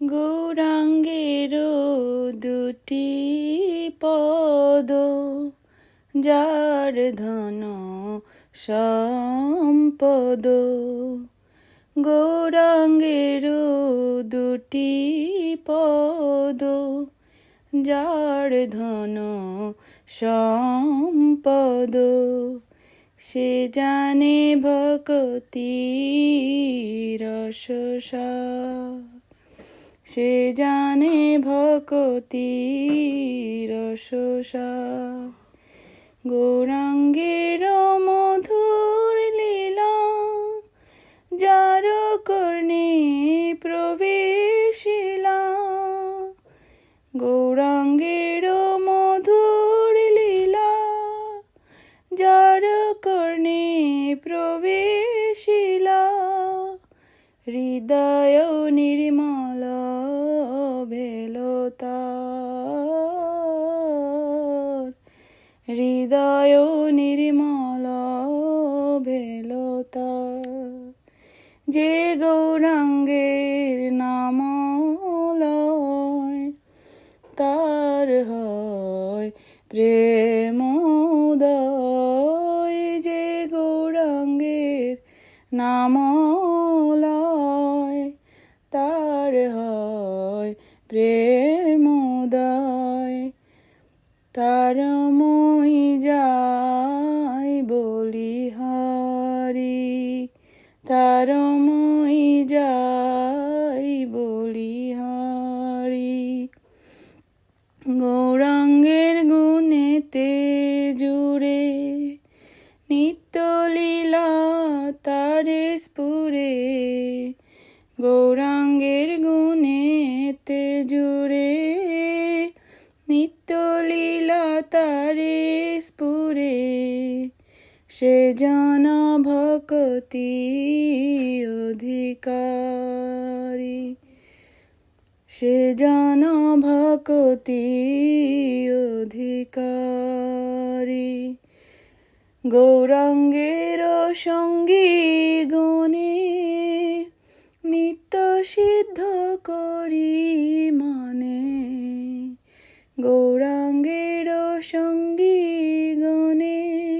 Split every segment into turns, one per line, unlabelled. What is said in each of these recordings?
গৌরাঙ্গেরও দুটি পদ, যার ধন সম্পদ। গৌরাঙ্গেরও দুটি পদ, যার ধন সম্পদ। সে জানে ভকতি রসসার, সে জানে ভকতি রসসার। গৌরাঙ্গের মধুর লীলা, যার কর্ণে প্রবেশিলা। গৌরাঙ্গের মধুর লীলা, যার কর্ণে প্রবেশিলা। হৃদয় নির্মল ভেল তার, হৃদয় নির্মল ভেল তার। যে গৌরাঙ্গের নাম লয়, তার হয় প্রেমোদয়। যে গৌরাঙ্গের নাম লয়, তার হয় প্রেমোদয়। তার মই যাই বলিহারি, তার মই যাই বলিহারি। গৌরাঙ্গের গুণেতে জুড়ে নিত্য লীলা তারে স্ফুরে। গৌরাঙ্গের গুণেতে জুড়ে নিত্য লীলা তারে স্ফুরে। সে জন ভকতি অধিকারী, সে জন ভকতি অধিকারী। গৌরাঙ্গের সঙ্গী গুণে নিত্য সিদ্ধ করি মনে। গৌরাঙ্গের সঙ্গী গুণে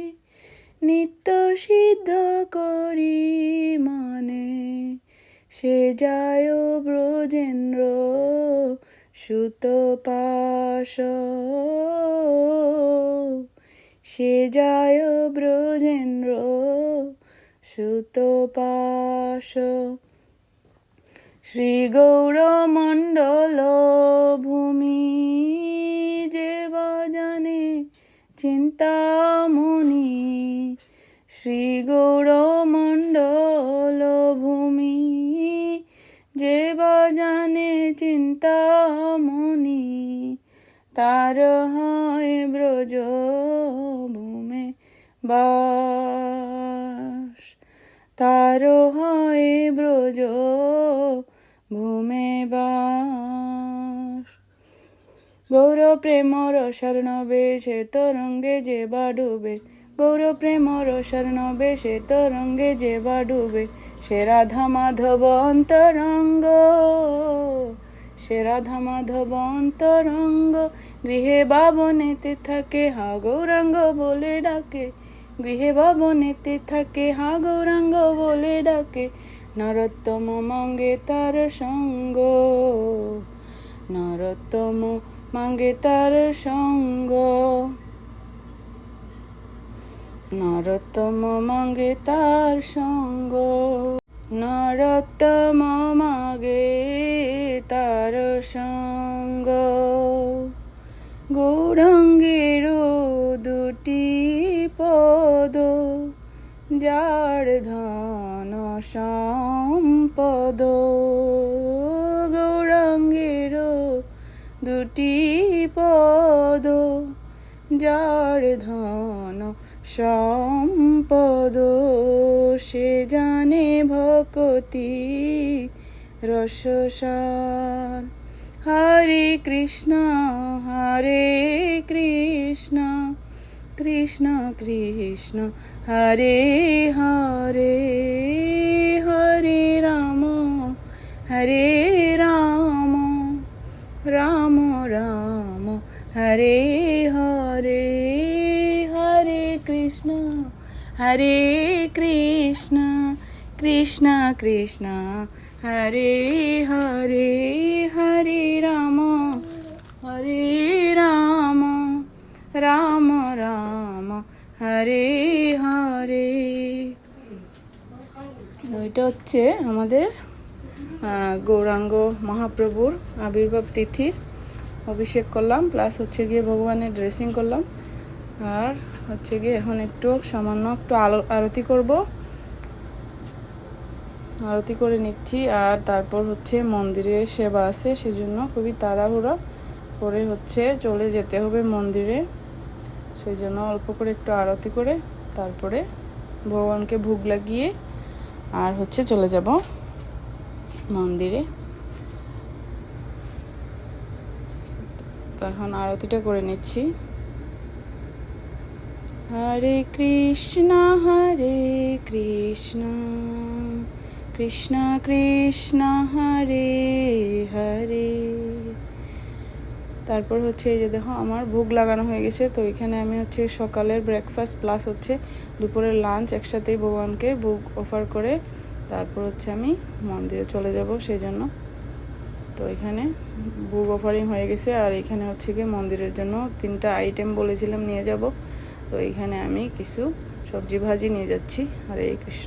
নিত্য সিদ্ধ করি মনে। সে যায় ব্রজেন্দ্র সুত পাশ, সে যায় ব্রজেন্দ্র সুত পাশ। শ্রী গৌরমণ্ডল ভূমি, যে বাজানে চিন্তামণি। শ্রী গৌরমণ্ডল ভূমি, যে বাজানে চিন্তামণি। তার হয় ব্রজ ভূমে বাস, তার হয় ব্রজ ভূমে বাস। গৌর প্রেম রসার নবে সে তরঙ্গে যে বা ডুবে। গৌর প্রেম রসার নবে সে তরঙ্গে যে বা ডুবে। সে রাধা মাধব অন্তরঙ্গ, সে রাধা মাধব অন্তরঙ্গ। গৃহে বাবনেতে থাকে হা গৌরাঙ্গ বলে ডাকে। গৃহে বাবনেতে থাকে হা গৌরাঙ্গ বলে ডাকে। নরোত্তম মাঙ্গে তার সঙ্গ, নরোত্তম মাঙ্গে তার সঙ্গ। নরোত্তম মাঙ্গে তার সঙ্গ। নরোত্তম মাগে তার সঙ্গ। গৌরাঙ্গের দুটি পদ, যার ধন সম্পদ। গৌরাঙ্গের দুটি পদ, যার ধন সম্পদ। সে জানে ভকতি রসসার। হরে কৃষ্ণ হরে কৃষ্ণ, কৃষ্ণ কৃষ্ণ হরে হরে। হরে রাম হরে রাম, হরে কৃষ্ণ কৃষ্ণ কৃষ্ণ হরে হরে হরে রাম রাম রাম হরে হরে। ওইটা হচ্ছে আমাদের গৌরাঙ্গ মহাপ্রভুর আবির্ভাব তিথির অভিষেক করলাম, প্লাস হচ্ছে গিয়ে ভগবানের ড্রেসিং করলাম, আর হচ্ছে গিয়ে এখন একটু সামান্য একটু আরতি করব, আরতি করে নিচ্ছি। আর তারপর হচ্ছে মন্দিরে সেবা আছে, সেজন্য খুবই তাড়াহুড়া করে হচ্ছে চলে যেতে হবে মন্দিরে, সেই জন্য অল্প করে একটু আরতি করে তারপরে ভগবানকে ভোগ লাগিয়ে আর হচ্ছে চলে যাব মন্দিরে। তখন আরতিটা করে নিচ্ছি। হরে কৃষ্ণ কৃষ্ণ কৃষ্ণ হরে হরে। তারপর হচ্ছে এই যে দেখো আমার ভোগ লাগানো হয়ে গেছে। তো এখানে আমি হচ্ছে সকালের ব্রেকফাস্ট প্লাস হচ্ছে দুপুরের লাঞ্চ একসাথেই ভগবানকে ভোগ অফার করে তারপর হচ্ছে আমি মন্দিরে চলে যাব সেই জন্য। তো এখানে ভোগ অফারিং হয়ে গেছে, আর এখানে হচ্ছে গিয়ে মন্দিরের জন্য 3টা আইটেম বলেছিলাম নিয়ে যাব। তো এখানে আমি কিছু সবজি ভাজি নিয়ে যাচ্ছি। হরে কৃষ্ণ।